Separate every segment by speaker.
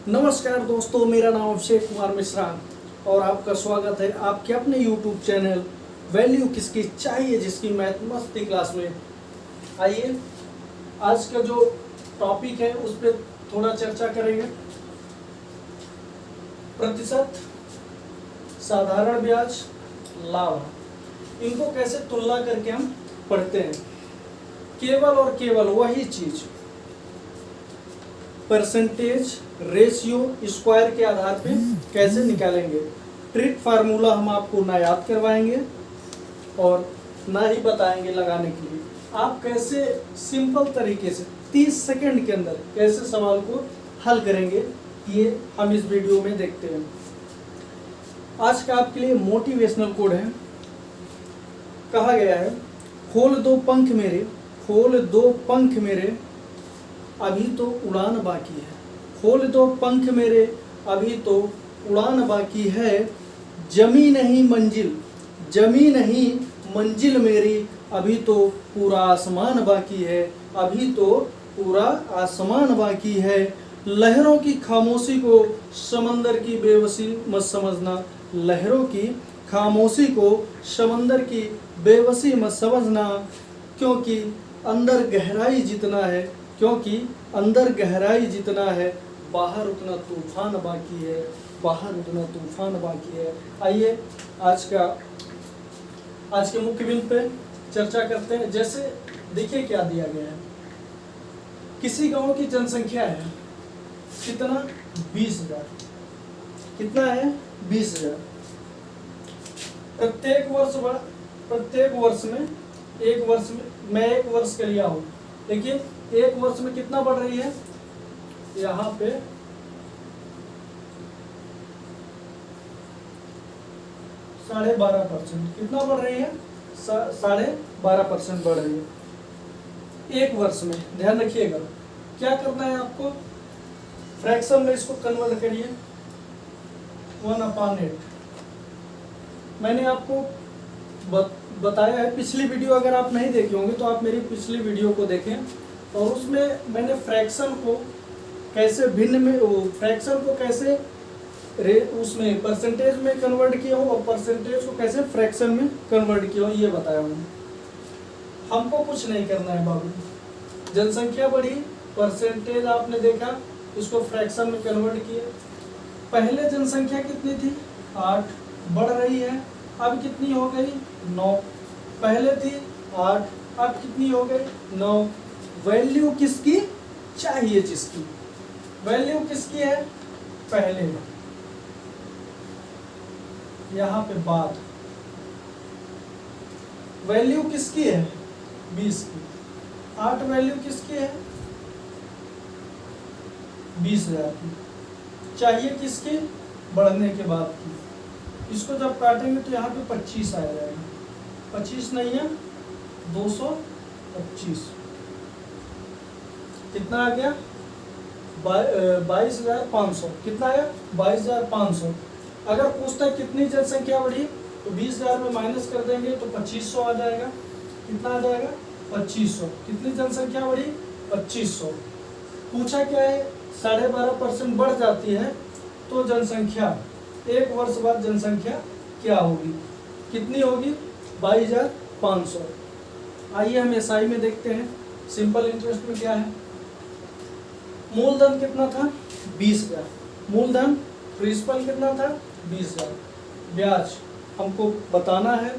Speaker 1: नमस्कार दोस्तों, मेरा नाम अभिषेक कुमार मिश्रा और आपका स्वागत है आपके अपने YouTube चैनल वैल्यू किसकी चाहिए जिसकी मैथ मस्ती क्लास में। आइए आज का जो टॉपिक है उस पर थोड़ा चर्चा करेंगे। प्रतिशत, साधारण ब्याज, लाभ, इनको कैसे तुलना करके हम पढ़ते हैं। केवल और केवल वही चीज परसेंटेज रेशियो स्क्वायर के आधार पे कैसे निकालेंगे। ट्रिक फार्मूला हम आपको ना याद करवाएंगे और ना ही बताएंगे लगाने के लिए। आप कैसे सिंपल तरीके से 30 सेकंड के अंदर कैसे सवाल को हल करेंगे, ये हम इस वीडियो में देखते हैं। आज का आपके लिए मोटिवेशनल कोड है। कहा गया है, खोल दो पंख मेरे, खोल दो पंख मेरे, अभी तो उड़ान बाकी है। खोल दो पंख मेरे, अभी तो उड़ान बाकी है। जमी नहीं मंजिल, जमी नहीं मंजिल मेरी, अभी तो पूरा आसमान बाकी है। अभी तो पूरा आसमान बाकी है। लहरों की खामोशी को समंदर की बेबसी मत समझना, लहरों की खामोशी को समंदर की बेबसी मत समझना, क्योंकि अंदर गहराई जितना है, क्योंकि अंदर गहराई जितना है, बाहर उतना तूफान बाकी है, बाहर उतना तूफान बाकी है। आइए आज के मुख्य बिंदु पे चर्चा करते हैं। जैसे देखिए क्या दिया गया है, किसी गांव की जनसंख्या है कितना, 20,000। कितना है, 20,000। प्रत्येक वर्ष में मैं एक वर्ष का लिया हूँ, लेकिन एक वर्ष में कितना बढ़ रही है, यहाँ पे 12.5%। कितना बढ़ रही है, 12.5% बढ़ रही है एक वर्ष में। ध्यान रखिएगा, क्या करना है आपको, फ्रैक्शन में इसको कन्वर्ट करिए 1/8। मैंने आपको बताया है, पिछली वीडियो अगर आप नहीं देखे होंगे तो आप मेरी पिछली वीडियो को देखें, और उसमें मैंने फ्रैक्शन को कैसे भिन्न में, फ्रैक्शन को कैसे उसमें परसेंटेज में कन्वर्ट किया हूँ और परसेंटेज को कैसे फ्रैक्शन में कन्वर्ट किया हूँ, ये बताया हूँ। हमको कुछ नहीं करना है बाबू, जनसंख्या बढ़ी, परसेंटेज आपने देखा, उसको फ्रैक्शन में कन्वर्ट किया। पहले जनसंख्या कितनी थी, 8, बढ़ रही है, अब कितनी हो गई, 9। पहले थी 8, अब कितनी हो गई, 9। वैल्यू किसकी चाहिए, जिसकी वैल्यू किसकी है, पहले यहाँ पे बाद, वैल्यू किसकी है, 20 की। 8 वैल्यू किसकी है, 20,000 की। चाहिए किसकी, बढ़ने के बाद की। इसको जब काटेंगे तो यहाँ पे 25 आ जाएगा, 25 नहीं है, 225। कितना आ गया, 22,500। कितना आया, 22,500। अगर पूछता है कितनी जनसंख्या बढ़ी, तो 20,000 में माइनस कर देंगे तो 2500 आ जाएगा। कितना आ जाएगा, 2500। कितनी जनसंख्या बढ़ी, 2500। पूछा क्या है, 12.5% बढ़ जाती है तो जनसंख्या, एक वर्ष बाद जनसंख्या क्या होगी, कितनी होगी, 22,500। आइए हम एसआई में देखते हैं, सिंपल इंटरेस्ट में क्या है। मूलधन कितना था, 20,000। मूलधन प्रिंसिपल कितना था, 20,000। ब्याज हमको बताना है,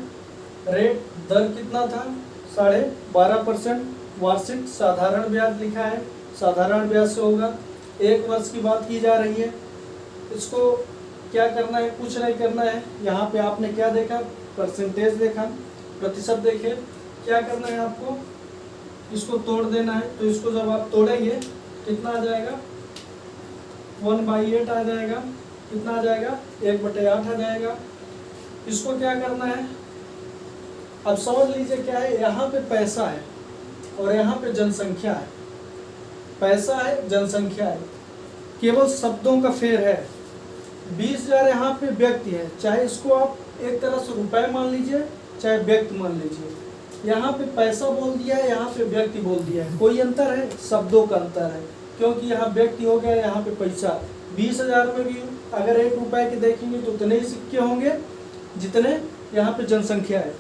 Speaker 1: रेट दर कितना था, 12.5%। वार्षिक साधारण ब्याज लिखा है, साधारण ब्याज से होगा। एक वर्ष की बात की जा रही है। इसको क्या करना है, कुछ नहीं करना है। यहाँ पे आपने क्या देखा, परसेंटेज देखा, प्रतिशत देखे। क्या करना है आपको, इसको तोड़ देना है। तो इसको जब आप तोड़ेंगे कितना आ जाएगा, 1/8 आ जाएगा। कितना आ जाएगा, 1/8 आ जाएगा। इसको क्या करना है, अब समझ लीजिए क्या है, यहाँ पे पैसा है और यहाँ पे जनसंख्या है। पैसा है, जनसंख्या है, केवल शब्दों का फेर है। 20,000 यहाँ पे व्यक्ति है, चाहे इसको आप एक तरह से रुपए मान लीजिए, चाहे व्यक्ति मान लीजिए। यहाँ पे पैसा बोल दिया है, यहाँ पे व्यक्ति बोल दिया है, कोई अंतर है, शब्दों का अंतर है। क्योंकि यहाँ व्यक्ति हो गया, यहाँ पे पैसा। 20,000 में भी अगर 1 रुपए के देखेंगे तो उतने ही सिक्के होंगे जितने यहाँ पे जनसंख्या है।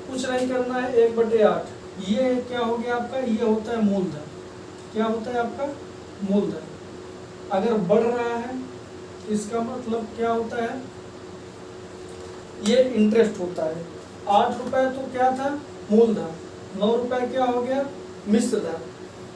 Speaker 1: कुछ नहीं करना है, 1/8। ये क्या हो गया आपका, ये होता है मूलधन। क्या होता है आपका मूलधन। अगर बढ़ रहा है इसका मतलब क्या होता है, ये इंटरेस्ट होता है। 8 रुपए तो क्या था मूलधन, 9 रुपए क्या हो गया मिश्र धन।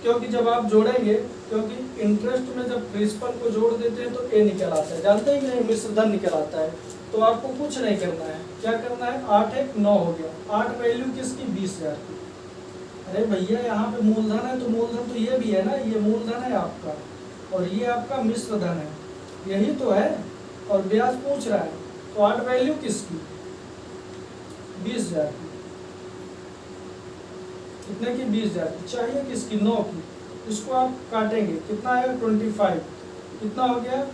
Speaker 1: क्योंकि जब आप जोड़ेंगे, क्योंकि इंटरेस्ट में जब प्रिंसिपल को जोड़ देते हैं तो ए निकल आता है, जानते हैं कि नहीं, मिश्र धन निकल आता है। तो आपको कुछ नहीं करना है, क्या करना है, 8 1 9 हो गया। 8 वैल्यू किसकी, 20,000 की। अरे भैया यहाँ पे मूलधन है तो मूलधन तो ये भी है ना, ये मूलधन है आपका और ये आपका मिश्र धन है, यही तो है। और ब्याज पूछ रहा है, तो 8 वैल्यू किसकी, 20,000 की। कितने की, 20,000 की। चाहिए किसकी, 9 की। इसको आप काटेंगे, कितना आएगा 25। कितना हो गया,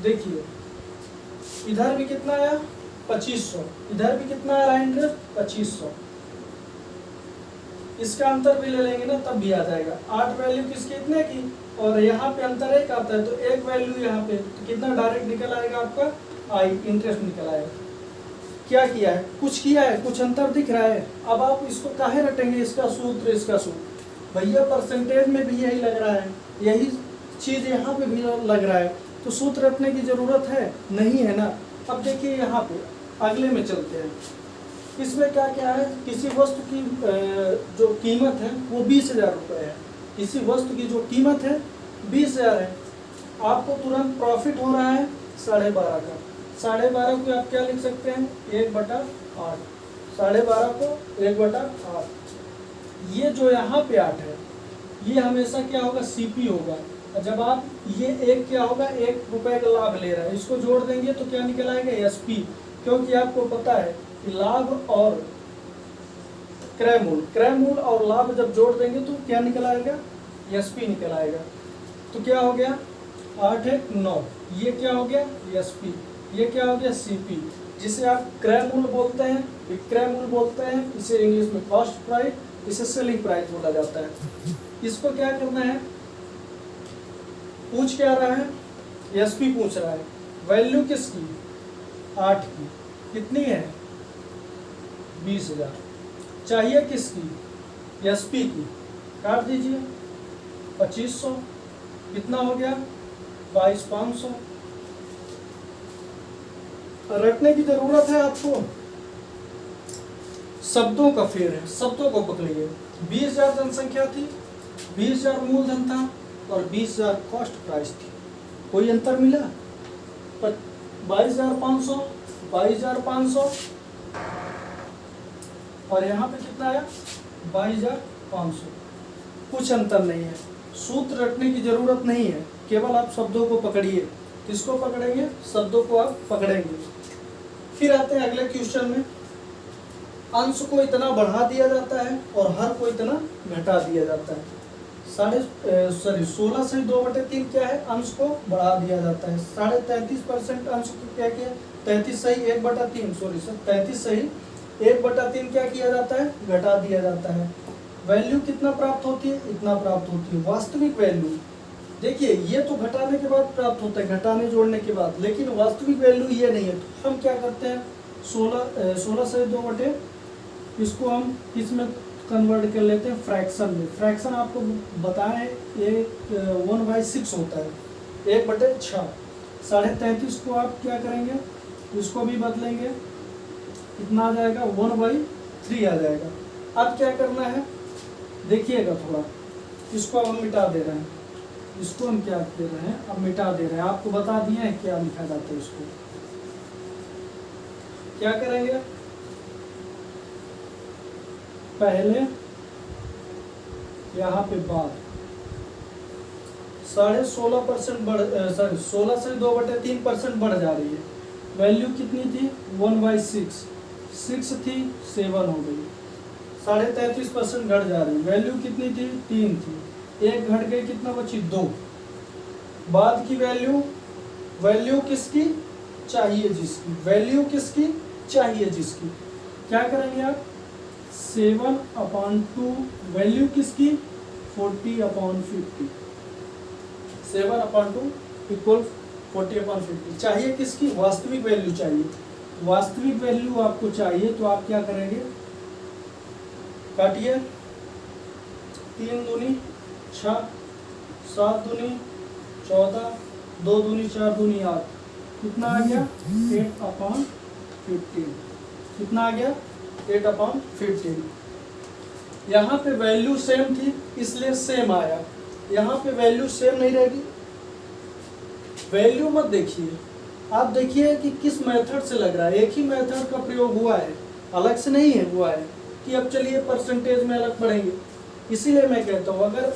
Speaker 1: देखिए इधर भी कितना आया 2500, इधर भी कितना आ रहा है इंटरेस्ट 2500। इसका अंतर भी ले लेंगे ना तब भी आ जाएगा। 8 वैल्यू किसकी, इतने की, और यहाँ पे अंतर 1 आता है तो 1 वैल्यू यहाँ पे, तो कितना डायरेक्ट निकल आएगा आपका, आई इंटरेस्ट निकल आएगा। क्या किया है, कुछ किया है, कुछ अंतर दिख रहा है। अब आप इसको काहे रटेंगे, इसका सूत्र इसका सूत्र। भैया परसेंटेज में भी यही लग रहा है, यही चीज़ यहाँ पे भी लग रहा है, तो सूत्र रटने की ज़रूरत है नहीं है ना। अब देखिए यहाँ पे अगले में चलते हैं। इसमें क्या क्या है, किसी वस्तु की जो कीमत है वो 20,000 रुपये है। किसी वस्तु की जो कीमत है 20,000 है, आपको तुरंत प्रॉफिट हो रहा है 12.5 का। 12.5 को आप क्या लिख सकते हैं, 1/8। 12.5 को 1/8। ये जो यहाँ पे 8 है, ये हमेशा क्या होगा, सीपी होगा। और जब आप ये एक क्या होगा, 1 रुपए का लाभ ले रहा है, इसको जोड़ देंगे तो क्या निकल आएगा, एसपी। क्योंकि आपको पता है कि लाभ और क्रय मूल्य और लाभ जब जोड़ देंगे तो क्या निकल आएगा, एसपी निकल आएगा। तो क्या हो गया, 8 1 9, ये क्या हो गया एसपी, ये क्या हो गया सीपी, जिसे आप क्रय मूल्य बोलते हैं, विक्रय मूल्य बोलते हैं, इसे इंग्लिश में कॉस्ट प्राइस, इसे सेलिंग प्राइस बोला जाता है। इसको क्या करना है, पूछ क्या रहा है, एसपी पूछ रहा है। वैल्यू किसकी, 8 की, कितनी है 20,000। चाहिए किसकी, एसपी की, काट दीजिए 2500। कितना हो गया 22,500। रटने की जरूरत है आपको, शब्दों का फेर है, शब्दों को पकड़िए। 20,000 जनसंख्या थी, 20,000 मूलधन था और 20,000 कॉस्ट प्राइस थी। कोई अंतर मिला, 22,500, 22,500 और यहाँ पे कितना आया 22,500। कुछ अंतर नहीं है, सूत्र रटने की जरूरत नहीं है, केवल आप शब्दों को पकड़िए। किसको पकड़ेंगे, शब्दों को आप पकड़ेंगे। फिर आते हैं अगले क्वेश्चन में। अंश को इतना बढ़ा दिया जाता है और हर को इतना घटा दिया जाता है। 16 से 2/3 क्या है, अंश को बढ़ा दिया जाता है। 33.5% अंश को क्या किया, 33 सही 1/3, सॉरी सर 33 सही 1/3 क्या किया जाता है, घटा दिया जाता है। वैल्यू कितना प्राप्त होती है, इतना प्राप्त होती है। वास्तविक वैल्यू देखिए, ये तो घटाने के बाद प्राप्त होता है, घटाने जोड़ने के बाद, लेकिन वास्तविक वैल्यू ये नहीं है। तो हम क्या करते हैं, 16 से 2/, इसको हम इसमें कन्वर्ट कर लेते हैं फ्रैक्शन में। फ्रैक्शन आपको बताएं, ये 1/6 होता है, 1/6। 33.5 को आप क्या करेंगे, इसको भी बदलेंगे, कितना आ जाएगा 1/3 आ जाएगा। अब क्या करना है, देखिएगा थोड़ा, इसको अब हम मिटा दे रहे हैं, इसको हम क्या दे रहे हैं, अब मिटा दे रहे हैं। आपको बता दिए हैं क्या लिखा जाता है। इसको क्या करेंगे, पहले यहाँ पे बाद 16.5% बढ़, सॉरी 16 से 2/3% बढ़ जा रही है। वैल्यू कितनी थी 1/6, 6 थी 7 हो गई। 33.5% घट जा रही। वैल्यू कितनी थी 3 थी, 1 घट गई, कितना बची 2। बाद की वैल्यू किसकी चाहिए जिसकी, वैल्यू किसकी चाहिए जिसकी, क्या करेंगे आप 7/2, वैल्यू किसकी 40/50। 7/2 इक्वल 40/50। चाहिए किसकी? वास्तविक वैल्यू चाहिए। वास्तविक वैल्यू आपको चाहिए तो आप क्या करेंगे, काटिए, 3 दूनी 6, 7 दूनी 14, 2 दूनी 4 दूनी 8, कितना आ गया? 8/15। कितना आ गया? 8/15। यहाँ पे वैल्यू सेम थी इसलिए सेम आया, यहाँ पे वैल्यू सेम नहीं रहेगी। वैल्यू मत देखिए, आप देखिए कि किस मेथड से लग रहा है। एक ही मेथड का प्रयोग हुआ है, अलग से नहीं है हुआ है कि अब चलिए परसेंटेज में अलग पढ़ेंगे। इसीलिए मैं कहता हूँ अगर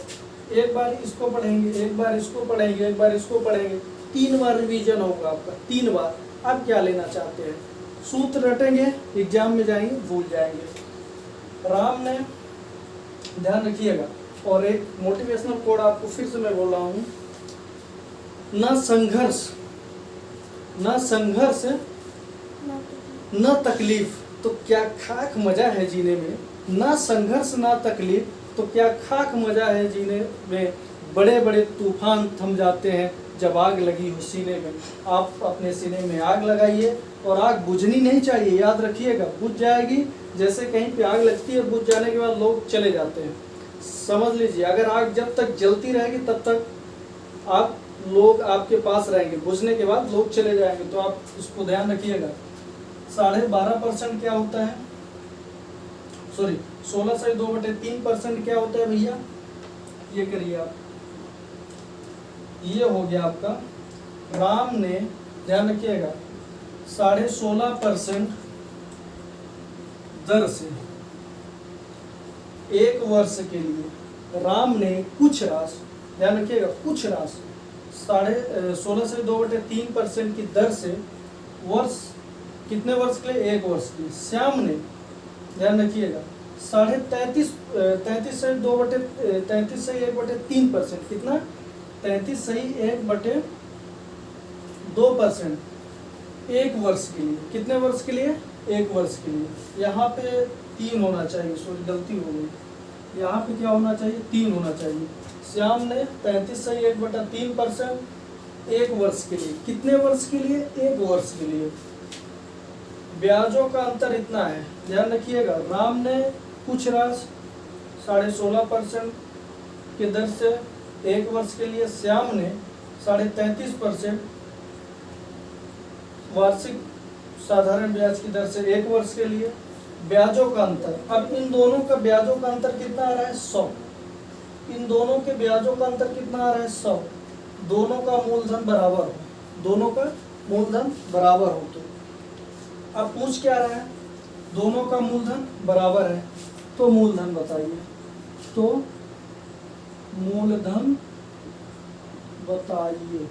Speaker 1: एक बार इसको पढ़ेंगे, एक बार इसको पढ़ेंगे, एक बार इसको पढ़ेंगे, 3 बार रिवीजन होगा आपका, 3 बार। आप क्या लेना चाहते हैं? सूत्र रटेंगे, एग्जाम में जाएंगे भूल जाएंगे। राम ने, ध्यान रखिएगा, और एक मोटिवेशनल कोड आपको फिर से मैं बोल रहा हूँ, न संघर्ष न तकलीफ तो क्या खाक मजा है जीने में। न संघर्ष न तकलीफ तो क्या खाक मजा है जीने में। बड़े बड़े तूफान थम जाते हैं जब आग लगी हो सीने में। आप अपने सीने में आग लगाइए, और आग बुझनी नहीं चाहिए, याद रखिएगा, बुझ जाएगी। जैसे कहीं पे आग लगती है, बुझ जाने के बाद लोग चले जाते हैं, समझ लीजिए। अगर आग जब तक जलती रहेगी तब तक आप लोग आपके पास रहेंगे, बुझने के बाद लोग चले जाएंगे। तो आप इसको ध्यान रखिएगा। 12.5% क्या होता है? सॉरी, 16/2/3% क्या होता है भैया? ये करिए आप, ये हो गया आपका। राम ने, ध्यान रखिएगा, 16.5% दर से 1 वर्ष के लिए राम ने कुछ राशि, ध्यान रखिएगा, कुछ राशि 16/2/3% की दर से वर्ष, कितने वर्ष के लिए? 1 वर्ष के लिए। श्याम ने, ध्यान रखिएगा, 33/1/3%, कितना? 33/1/2%, 1 वर्ष के लिए। कितने वर्ष के लिए? 1 वर्ष के लिए। यहाँ पे 3 होना चाहिए, सॉरी गलती हो गई, यहाँ पे क्या होना चाहिए? 3 होना चाहिए। श्याम ने 33/1/3%, 1 वर्ष के लिए। कितने वर्ष के लिए? 1 वर्ष के लिए। ब्याजों का अंतर इतना है, ध्यान रखिएगा। राम ने कुछ राशि 16.5% के दर से 1 वर्ष के लिए, श्याम ने 33.5% वार्षिक साधारण ब्याज की दर से 1 वर्ष के लिए। ब्याजों का अंतर, अब इन दोनों का ब्याजों का अंतर कितना आ रहा है? 100। इन दोनों के ब्याजों का अंतर कितना आ रहा है? 100। दोनों का मूलधन बराबर हो, दोनों का मूलधन बराबर हो। तो अब पूछ क्या रहा है? दोनों का मूलधन बराबर है, तो मूलधन बताइए। तो मूलधन बताइए,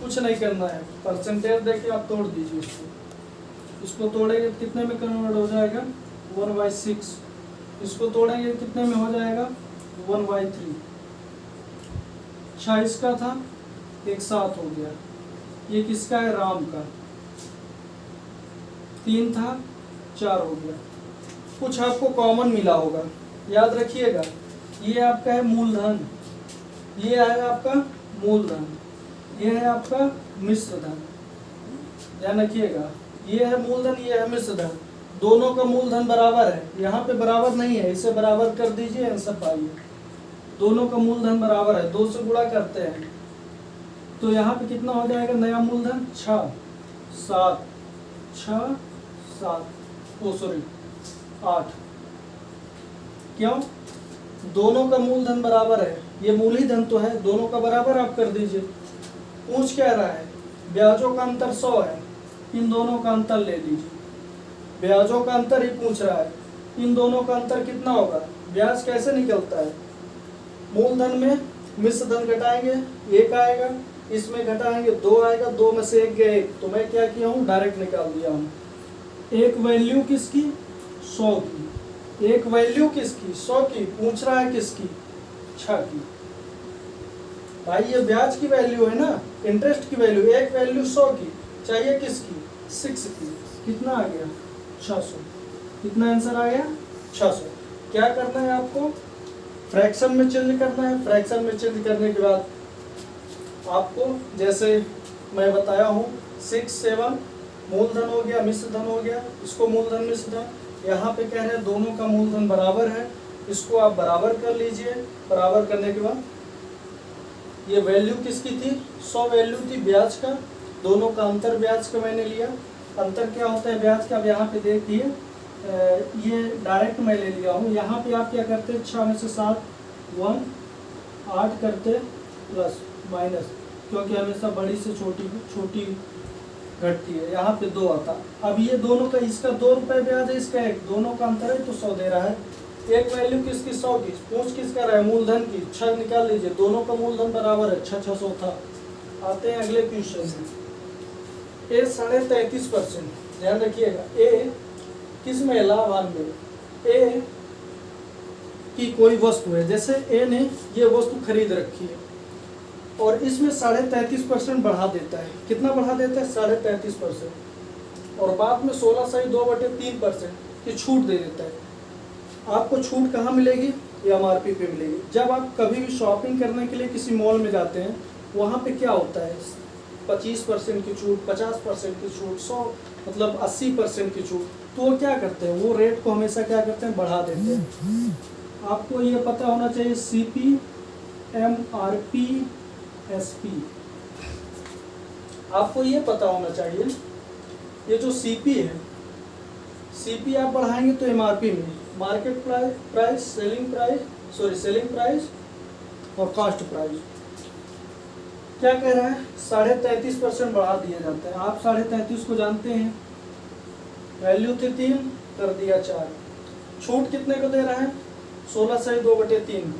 Speaker 1: कुछ नहीं करना है, परसेंटेज देखिए आप तोड़ दीजिए इसको तोड़ेंगे कितने में कन्वर्ट हो जाएगा? 1/6। इसको तोड़ेंगे कितने में हो जाएगा? 1/3। 6 इसका था, एक 7 हो गया। ये किसका है? राम का। 3 था, 4 हो गया। कुछ आपको कॉमन मिला होगा, याद रखिएगा। ये आपका है मूलधन, ये है आपका मूलधन, ये है आपका मिश्र धन, ध्यान रखिएगा। ये है मूलधन, ये है मिश्र धन। दोनों का मूलधन बराबर है, यहाँ पे बराबर नहीं है, इसे बराबर कर दीजिए, आंसर पाइए। दोनों का मूलधन बराबर है, 2 से गुणा करते हैं तो यहाँ पे कितना हो जाएगा? नया मूलधन 6 7 6 7 8। क्यों? दोनों का मूलधन बराबर है, ये मूल ही धन तो है, दोनों का बराबर आप कर दीजिए। पूछ क्या रहा है? ब्याजों का अंतर 100 है, इन दोनों का अंतर ले लीजिए। ब्याजों का अंतर ही पूछ रहा है, इन दोनों का अंतर कितना होगा? ब्याज कैसे निकलता है? मूलधन में मिश्र धन घटाएंगे, 1 आएगा, इसमें घटाएंगे 2 आएगा, 2 में से 1 गया 1, तो मैं क्या किया हूँ? डायरेक्ट निकाल दिया हूँ। एक वैल्यू किसकी? 100 की। एक वैल्यू किसकी? 100 की। पूछ रहा है किसकी? 6 की। भाई ये ब्याज की वैल्यू है ना, इंटरेस्ट की वैल्यू। एक वैल्यू 100 की चाहिए, किसकी? 6 की। कितना आ गया? 600। कितना आंसर आ गया? 600। क्या करना है आपको? फ्रैक्शन में चेंज करना है। फ्रैक्शन में चेंज करने के बाद आपको जैसे मैं बताया हूँ 6 7 मूलधन हो गया, मिश्र धन हो गया, इसको मूलधन मिश्र धन, यहाँ पे कह रहे हैं दोनों का मूलधन बराबर है, इसको आप बराबर कर लीजिए। बराबर करने के बाद ये वैल्यू किसकी थी, 100 वैल्यू थी ब्याज का, दोनों का अंतर ब्याज का मैंने लिया। अंतर क्या होता है ब्याज का, अब यहाँ पे देखिए ये डायरेक्ट मैं ले लिया हूँ। यहाँ पे आप क्या करते हैं 6 में से 7 1 8 करते प्लस माइनस, क्योंकि हमेशा बड़ी से छोटी घटती है, यहाँ पे 2 आता। अब ये दोनों का, इसका 2 रुपये ब्याज है, इसका 1, दोनों का अंतर है तो 100 दे रहा है। एक वैल्यू किसकी 100 की, पूछ किस कर रहा है मूलधन की, 6 निकाल लीजिए, दोनों का मूलधन बराबर है, 600 था। आते हैं अगले क्वेश्चन में। ए 33.5%, ध्यान रखिएगा, ए किस में, लाभान में। ए की कोई वस्तु है, जैसे ए ने ये वस्तु खरीद रखी है और इसमें 33.5% बढ़ा देता है। कितना बढ़ा देता है, 33.5%, और बाद में 16/2/3% की छूट दे देता है। आपको छूट कहाँ मिलेगी, एमआरपी पे मिलेगी। जब आप कभी भी शॉपिंग करने के लिए किसी मॉल में जाते हैं, वहाँ पे क्या होता है 25% की छूट, 50% की छूट, 100 मतलब 80% की छूट, तो वो क्या करते हैं, वो रेट को हमेशा क्या करते हैं, बढ़ा देते हैं। आपको ये पता होना चाहिए सीपी, एमआरपी, एसपी, आपको ये पता होना चाहिए। ये जो सीपी है, सीपी आप बढ़ाएंगे तो एमआरपी में, मार्केट प्राइस, सेलिंग प्राइस और कॉस्ट प्राइस। क्या कह रहा है, 33.5% बढ़ा दिया जाता है। आप 33.5 को जानते हैं, वैल्यू थी 3 कर दिया 4, छूट कितने को दे रहा है, 16/2/3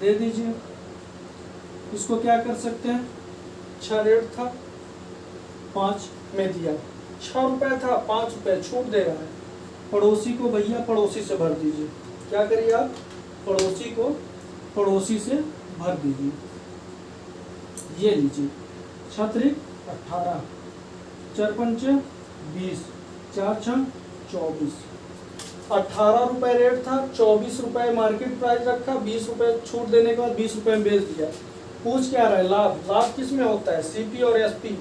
Speaker 1: दे दीजिए। इसको क्या कर सकते हैं, 6 रेट था 5 में दिया, 6 रुपये था 5 रुपये छूट दे रहा है। पड़ोसी को भैया पड़ोसी से भर दीजिए, क्या करिए आप, पड़ोसी को पड़ोसी से भर दीजिए। ये लीजिए 6 18, 4 5 20, 4 6 24, 18 रुपये रेट था, 24 रुपये मार्केट प्राइस रखा, 20 रुपये छूट देने के बाद 20 रुपये में बेच दिया। पूछ क्या रहा है, लाभ। लाभ किस में होता है, सीपी और एसपी।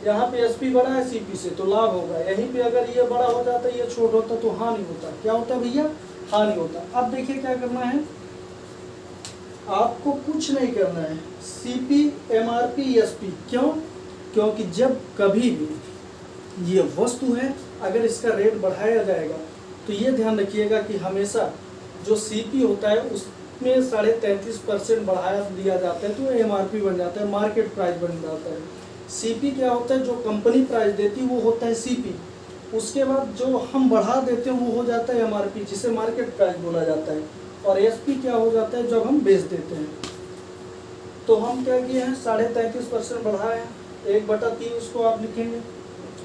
Speaker 1: यहाँ पे एसपी बड़ा है सीपी से तो लाभ होगा, यहीं पे अगर ये बड़ा हो जाता, ये छोट होता तो हानि होता। क्या होता भैया, हानि होता। अब देखिए क्या करना है, आपको कुछ नहीं करना है, सीपी, एमआरपी, एसपी। क्यों, क्योंकि जब कभी भी ये वस्तु है, अगर इसका रेट बढ़ाया जाएगा तो ये ध्यान रखिएगा कि हमेशा जो सीपी होता है उसमें 33.5% बढ़ाया दिया जाता है तो एमआरपी बन जाता है, मार्केट प्राइस बन जाता है। सीपी क्या होता है, जो कंपनी प्राइस देती है वो होता है सीपी, उसके बाद जो हम बढ़ा देते हैं वो हो जाता है एमआरपी, जिसे मार्केट प्राइस बोला जाता है। और एसपी क्या हो जाता है, जब हम बेच देते हैं। तो हम क्या किए हैं, 33.5% बढ़ाए हैं, 1/3 उसको आप लिखेंगे,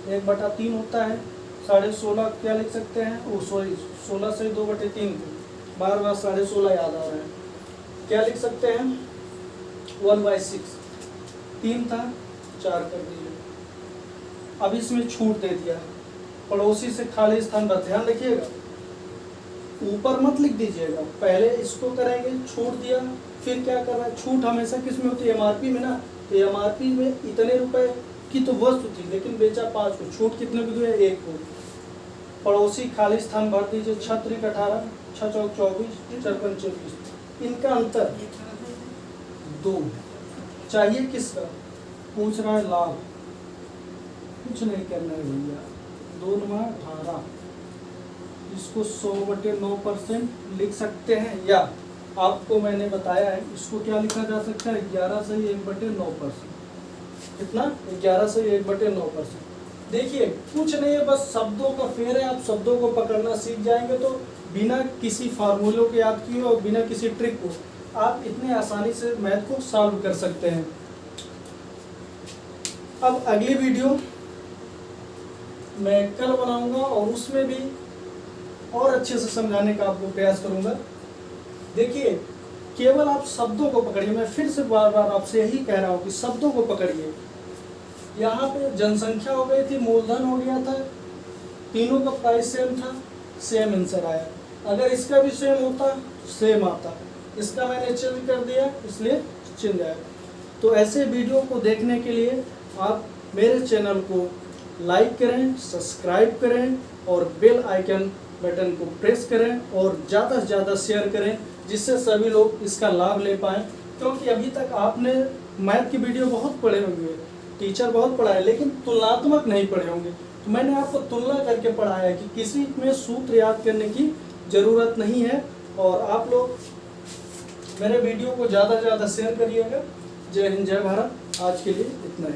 Speaker 1: 1/3 होता है 16.5, क्या लिख सकते हैं, 16/2/3, बार 16.5 याद आ रहा है, क्या लिख सकते हैं, 1/6, 3 था 4 कर दीजिए। अब इसमें छूट दे दिया, पड़ोसी से खाली स्थान पर, ध्यान रखिएगा ऊपर मत लिख दीजिएगा, पहले इसको करेंगे, छूट दिया, फिर क्या कर रहा है, छूट हमेशा किस में होती है, एमआरपी में ना। तो एमआरपी में इतने रुपए की तो वस्तु थी लेकिन बेचा 5 को, छूट कितने को दिया, 1 को। पड़ोसी खाली स्थान भर दीजिए, 6 3 18, 6 4 24, 4 5 24, इनका अंतर 2 चाहिए। किसका पूछ रहा है, लाभ। कुछ नहीं करना है भैया, 2 9 18, इसको 100/9% लिख सकते हैं, या आपको मैंने बताया है इसको क्या लिखा जा सकता है, 11 से 1/9%। कितना, 11 से 1/9%। देखिए कुछ नहीं है, बस शब्दों का फेर है, आप शब्दों को पकड़ना सीख जाएंगे तो बिना किसी फार्मूलों के याद किए और बिना किसी ट्रिक को आप इतने आसानी से मैथ को सॉल्व कर सकते हैं। अब अगली वीडियो मैं कल बनाऊंगा और उसमें भी और अच्छे से समझाने का आपको प्रयास करूंगा। देखिए केवल आप शब्दों को पकड़िए, मैं फिर से बार बार आपसे यही कह रहा हूँ कि शब्दों को पकड़िए। यहाँ पे जनसंख्या हो गई थी, मूलधन हो गया था, तीनों का प्राइस सेम था, सेम आंसर आया। अगर इसका भी सेम होता सेम आता, इसका मैंने चेंज कर दिया इसलिए चेंज आया। तो ऐसे वीडियो को देखने के लिए आप मेरे चैनल को लाइक करें, सब्सक्राइब करें और बेल आइकन बटन को प्रेस करें और ज़्यादा से ज़्यादा शेयर करें, जिससे सभी लोग इसका लाभ ले पाएँ। क्योंकि अभी तक आपने मैथ की वीडियो बहुत पढ़े होंगे, टीचर बहुत पढ़ाए, लेकिन तुलनात्मक नहीं पढ़े होंगे। तो मैंने आपको तुलना करके पढ़ाया कि किसी में सूत्र याद करने की ज़रूरत नहीं है। और आप लोग मेरे वीडियो को ज़्यादा से ज़्यादा शेयर करिएगा। जय हिंद, जय भारत। आज के लिए इतना ही।